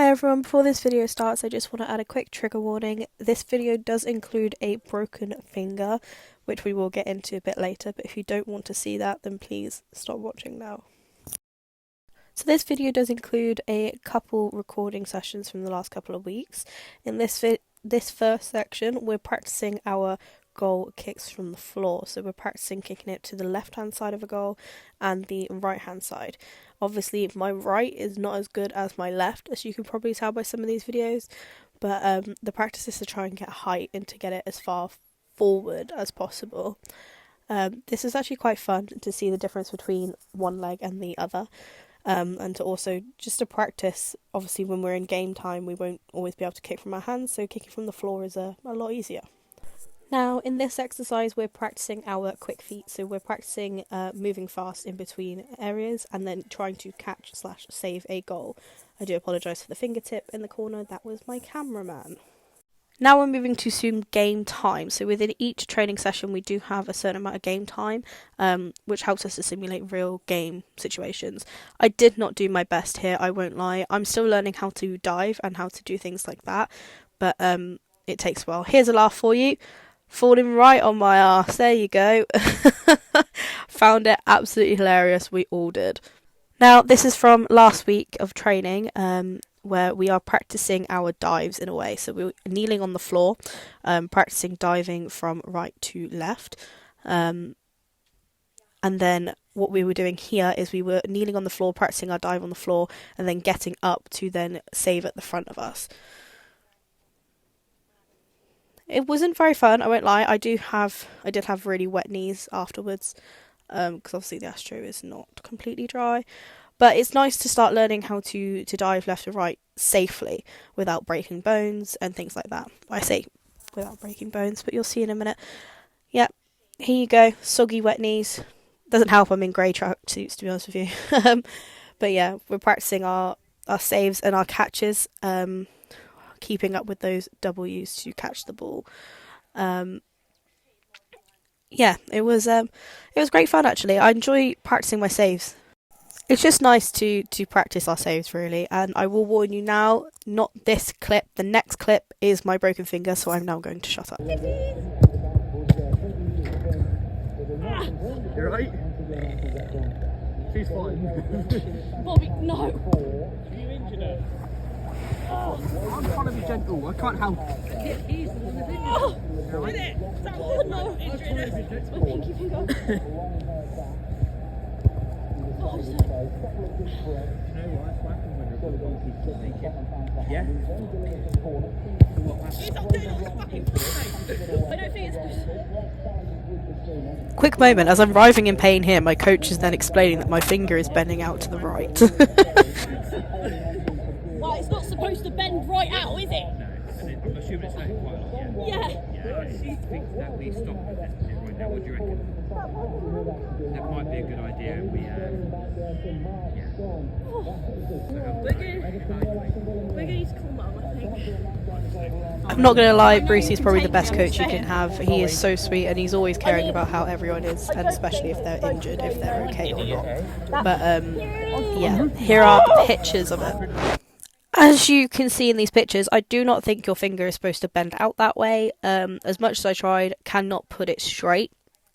Hi everyone, before this video starts I just want to add a quick trigger warning. This video does include a broken finger, which we will get into a bit later, but if you don't want to see that then please stop watching now. So this video does include a couple recording sessions from the last couple of weeks. In this first section we're practicing our goal kicks from the floor, so we're practicing kicking it to the left hand side of a goal and the right hand side. Obviously my right is not as good as my left, as you can probably tell by some of these videos, but the practice is to try and get height and to get it as far forward as possible. This is actually quite fun to see the difference between one leg and the other, and to also just to practice. Obviously when we're in game time we won't always be able to kick from our hands, so kicking from the floor is a lot easier. Now, in this exercise, we're practicing our quick feet, so we're practicing moving fast in between areas and then trying to catch/save a goal. I do apologise for the fingertip in the corner, that was my cameraman. Now we're moving to some game time, so within each training session we do have a certain amount of game time, which helps us to simulate real game situations. I did not do my best here, I won't lie. I'm still learning how to dive and how to do things like that, but it takes a while. Here's a laugh for you. Falling right on my arse, there you go. Found it absolutely hilarious, we all did. Now this is from last week of training, where we are practicing our dives in a way. So we're kneeling on the floor, practicing diving from right to left. And then what we were doing here is we were kneeling on the floor, practicing our dive on the floor, and then getting up to then save at the front of us. It wasn't very fun, I won't lie. I did have really wet knees afterwards, because obviously the Astro is not completely dry. But it's nice to start learning how to dive left and right safely without breaking bones and things like that. I say without breaking bones, but you'll see in a minute. Yep, here you go, soggy wet knees. Doesn't help I'm in grey tracksuits, to be honest with you. But yeah, we're practicing our saves and our catches. Keeping up with those W's to catch the ball. Yeah, it was great fun actually. I enjoy practicing my saves. It's just nice to practice our saves really, and I will warn you now, not this clip, the next clip is my broken finger, so I'm now going to shut up. You're right? She's fine. Bobby, no! Are you injured her? I'm trying to be gentle, I can't help. He's the one that's injured. Oh, did it? Oh no! My pinky finger. Oh, You know what happens when you're a good naked? Yeah? he's not doing it, it's fucking fine. I don't think it's good. Quick moment, as I'm writhing in pain here, my coach is then explaining that my finger is bending out to the right. Well, it's not supposed to bend right out, is it? No, and I'm assuming it's hurting quite a lot, yeah? Yeah. She thinks that we stop it right now, what do you reckon? That might be a good idea, We're going to call Mum, I think. I'm not going to lie, Brucey's probably the best coach you can have. He is so sweet and he's always caring about how everyone is, and especially if they're injured, if they're okay or not. But yeah, here are pictures of it. As you can see in these pictures, I do not think your finger is supposed to bend out that way. As much as I tried, cannot put it straight.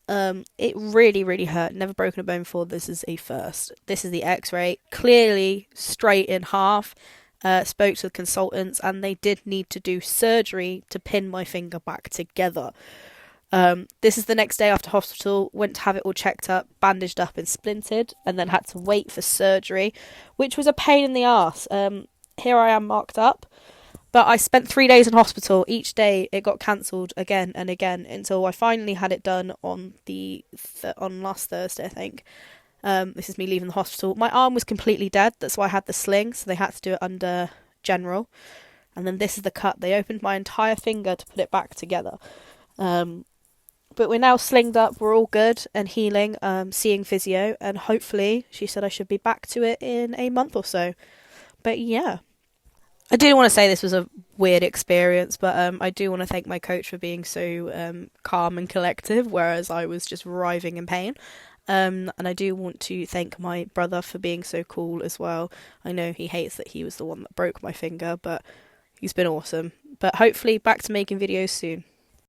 It really hurt. Never broken a bone before. This is a first. This is the x-ray. Clearly straight in half. Spoke to the consultants and they did need to do surgery to pin my finger back together. This is the next day after hospital. Went to have it all checked up, bandaged up and splintered, and then had to wait for surgery, which was a pain in the arse. Here I am marked up, but I spent 3 days in hospital. Each day it got cancelled again and again until I finally had it done on on last Thursday, I think. This is me leaving the hospital. My arm was completely dead, that's why I had the sling, so they had to do it under general. And then this is the cut. They opened my entire finger to put it back together. But we're now slinged up, we're all good and healing, seeing physio, and hopefully she said I should be back to it in a month or so. But yeah, I do want to say this was a weird experience, but I do want to thank my coach for being so calm and collective, whereas I was just writhing in pain. And I do want to thank my brother for being so cool as well. I know he hates that he was the one that broke my finger, but he's been awesome. But hopefully back to making videos soon.